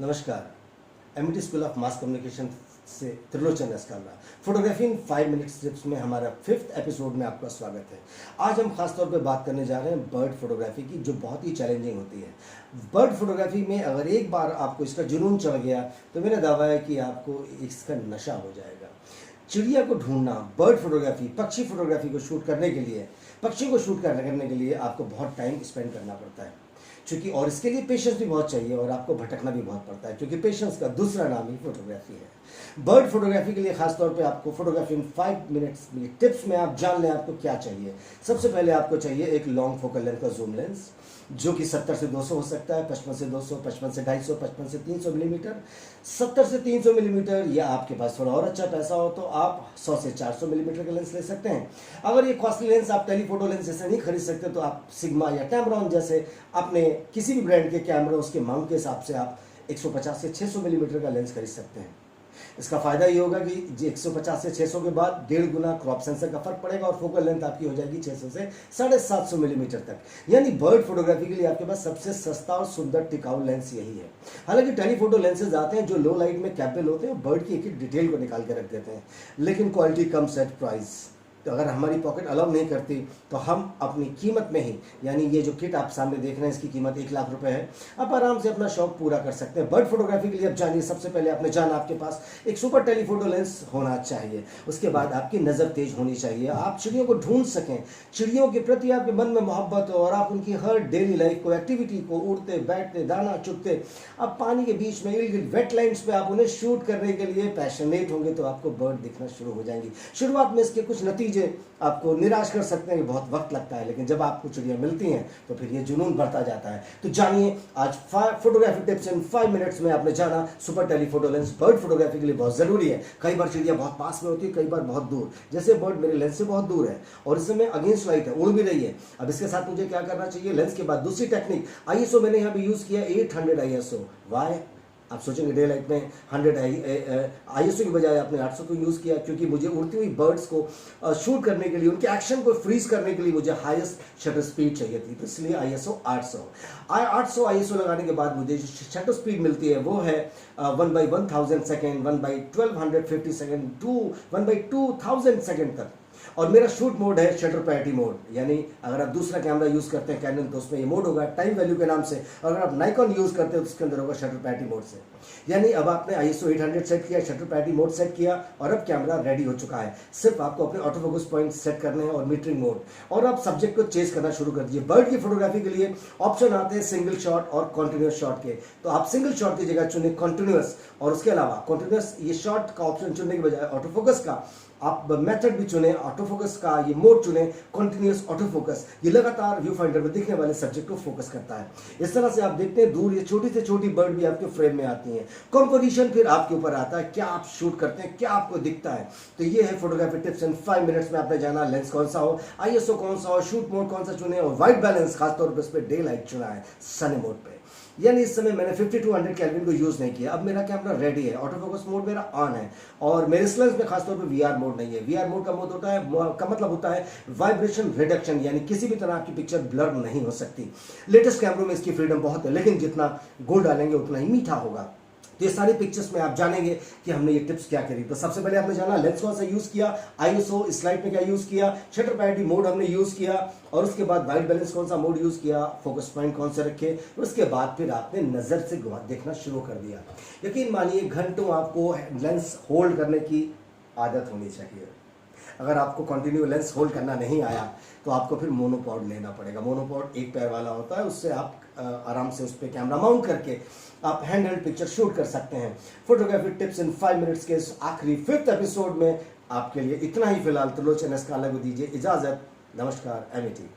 नमस्कार। Amity school of mass communication से त्रिलोचन एस्काला फोटोग्राफी इन 5 मिनट्स टिप्स में हमारा 5th एपिसोड में आपका स्वागत है। आज हम खास तौर पे बात करने जा रहे हैं बर्ड फोटोग्राफी की, जो बहुत ही चैलेंजिंग होती है। बर्ड फोटोग्राफी में अगर एक बार आपको इसका जुनून चढ़ गया तो मेरा दावा है कि आपको इसका नशा हो जाएगा। चिड़िया को ढूंढना, बर्ड फोटोग्राफी, पक्षी फोटोग्राफी को शूट करने के लिए, पक्षी को शूट करने के लिए आपको बहुत टाइम स्पेंड करना पड़ता है, क्योंकि और इसके लिए पेशेंस भी बहुत चाहिए और आपको भटकना भी बहुत पड़ता है, क्योंकि पेशेंस का दूसरा नाम ही फोटोग्राफी है। बर्ड फोटोग्राफी के लिए खास तौर पे आपको फोटोग्राफी इन 5 मिनट्स टिप्स में आप जान लें आपको क्या चाहिए। सबसे पहले आपको चाहिए एक लॉन्ग फोकल लेंथ का जूम लेंस, जो कि 70 से 200 हो सकता है, 55 से 200, 55 से 250, 55 से 300 मिलीमीटर, 70 से 300 मिलीमीटर, या आपके पास थोड़ा और अच्छा पैसा हो तो आप 100 से 400 मिलीमीटर का लेंस ले सकते हैं। अगर ये कॉस्टली लेंस आप टेलीफोटो लेंस जैसे नहीं खरीद सकते तो आप सिग्मा या टैमरॉन जैसे अपने किसी भी ब्रांड के कैमरा उसके माउंट के हिसाब से आप 150 से 600 मिलीमीटर का लेंस खरीद सकते हैं। इसका फायदा ये होगा कि 150 से 600 के बाद 1.5 गुना क्रॉप सेंसर का फर्क पड़ेगा और फोकल लेंथ आपकी हो जाएगी 600 से 750 मिलीमीटर तक। यानी बर्ड फोटोग्राफी के लिए आपके पास सबसे सस्ता और सुंदर टिकाऊ लेंस यही है। हालांकि टेलीफोटो लेंसेज आते हैं जो लो लाइट में कैपेबल होते हैं, बर्ड की एक एक डिटेल को निकाल के रख देते हैं, लेकिन क्वालिटी कम्स एट प्राइस। तो अगर हमारी पॉकेट अलाउ नहीं करती तो हम अपनी कीमत में ही, यानी ये जो किट आप सामने देख रहे हैं इसकी कीमत 1 लाख रुपए है, आप आराम से अपना शौक पूरा कर सकते हैं। बर्ड फोटोग्राफी के लिए अब जानिए, सबसे पहले आपने जाना आपके पास एक सुपर टेलीफोटो लेंस होना चाहिए। उसके बाद आपकी नज़र तेज होनी चाहिए, आप चिड़ियों को ढूंढ सकें, चिड़ियों के प्रति आपके मन में मोहब्बत हो और आप उनकी हर डेली लाइफ को, एक्टिविटी को, उड़ते बैठते दाना चुगते, अब पानी के बीच में इर्द गिर्द वेटलैंड्स पे आप उन्हें शूट करने के लिए पैशनेट होंगे तो आपको बर्ड दिखना शुरू हो जाएंगी। शुरुआत में इसके कुछ नतीजे आपको निराश कर सकते हैं कि बहुत वक्त लगता है, लेकिन जब आपको चिड़िया मिलती हैं तो फिर ये जुनून बढ़ता जाता है। तो जानिए आज फोटोग्राफी टिप्स इन 5 मिनट्स में आपने जाना super telephoto lens bird photography के लिए बहुत जरूरी है। कई बार चिड़िया बहुत पास में होती है, कई बार बहुत दूर, जैसे बर्ड मेरे लेंस से बहुत दूर है और इस समय अगेंस्ट लाइट है, उड़ भी रही है। अब इसके साथ मुझे क्या करना चाहिए? लेंस के बाद दूसरी टेक्निक ISO मैंने यहाँ पे यूज किया 800 ISO। वाई? आप सोचेंगे डे लाइट में 100 ISO की बजाय आपने 800 को यूज़ किया, क्योंकि मुझे उड़ती हुई बर्ड्स को शूट करने के लिए, उनके एक्शन को फ्रीज करने के लिए मुझे हाईएस्ट शटर स्पीड चाहिए थी, तो इसलिए ISO 800 ISO लगाने के बाद मुझे जो शटर स्पीड मिलती है वो है 1/1000 सेकेंड, 1/1250 सेकेंड, 1/2000 सेकेंड तक। और मेरा शूट मोड है शटर पैरिटी मोड, यानी अगर आप दूसरा कैमरा यूज करते हैं कैनन तो उसमें ये मोड होगा टाइम वैल्यू के नाम से, और अगर आप नाइकॉन यूज करते हैं तो उसके अंदर होगा शटर पैरिटी मोड से। यानी अब आपने ISO 800 सेट किया, शटर पैरिटी मोड सेट किया और अब कैमरा रेडी हो चुका है। सिर्फ आपको अपने ऑटो फोकस पॉइंट सेट करने हैं और मीटरिंग मोड, और आप सब्जेक्ट को चेज करना शुरू कर दीजिए। बर्ड की फोटोग्राफी के लिए ऑप्शन आते हैं सिंगल शॉट और कॉन्टिन्यूस शॉट के, तो आप सिंगल शॉट की जगह चुने कॉन्टिन्यूस, और उसके अलावा कॉन्टिन्यूस ये शॉट का ऑप्शन चुनने के बजाय ऑटो फोकस का आप मेथड भी चुने, ऑटो फोकस का ये मोड चुने कॉन्टिन्यूस ऑटो फोकस। ये लगातार व्यू फाइंडर में दिखने वाले सब्जेक्ट को फोकस करता है। इस तरह से आप देखते हैं दूर ये छोटी से छोटी बर्ड भी आपके फ्रेम में आती हैं। कंपोजिशन फिर आपके ऊपर आता है, क्या आप शूट करते हैं, क्या आपको दिखता है। तो ये है फोटोग्राफी टिप्स इन 5 मिनट्स में आपने जाना लेंस कौन सा हो, ISO कौन सा हो, शूट मोड कौन सा चुने, और व्हाइट बैलेंस खासतौर पर उस पर डे लाइट चुना है सनी मोड पे। यानी इस समय मैंने 5200 केल्विन को यूज नहीं किया। अब मेरा कैमरा रेडी है, ऑटो फोकस मोड मेरा ऑन है, और मेरे इस लेंस में खासतौर पे VR मोड नहीं है। VR मोड का मोड होता है का मतलब होता है वाइब्रेशन रिडक्शन, यानी किसी भी तरह की पिक्चर ब्लर नहीं हो सकती। लेटेस्ट कैमरों में इसकी फ्रीडम बहुत है, लेकिन जितना गोल्ड डालेंगे उतना ही मीठा होगा। तो ये सारी पिक्चर्स में आप जानेंगे कि हमने ये टिप्स क्या करी। तो सबसे पहले आपने जाना लेंस कौन सा यूज किया, ISO स्लाइड में क्या यूज किया, शटर पैरिटी मोड हमने यूज किया, और उसके बाद वाइट बैलेंस कौन सा मोड यूज किया, फोकस पॉइंट कौन से रखे, उसके बाद फिर आपने नजर से देखना शुरू कर दिया। यकीन मानिए घंटों आपको लेंस होल्ड करने की आदत होनी चाहिए। अगर आपको कंटिन्यू लेंस होल्ड करना नहीं आया तो आपको फिर मोनोपॉड लेना पड़ेगा। मोनोपॉड एक पैर वाला होता है, उससे आप आराम से उस पर कैमरा माउंट करके आप हैंड हेल्ड पिक्चर शूट कर सकते हैं। फोटोग्राफी टिप्स इन 5 मिनट्स के इस आखिरी 5th एपिसोड में आपके लिए इतना ही। फिलहाल त्रिलोचन एस्काला को दीजिए इजाजत। नमस्कार। एमिटी।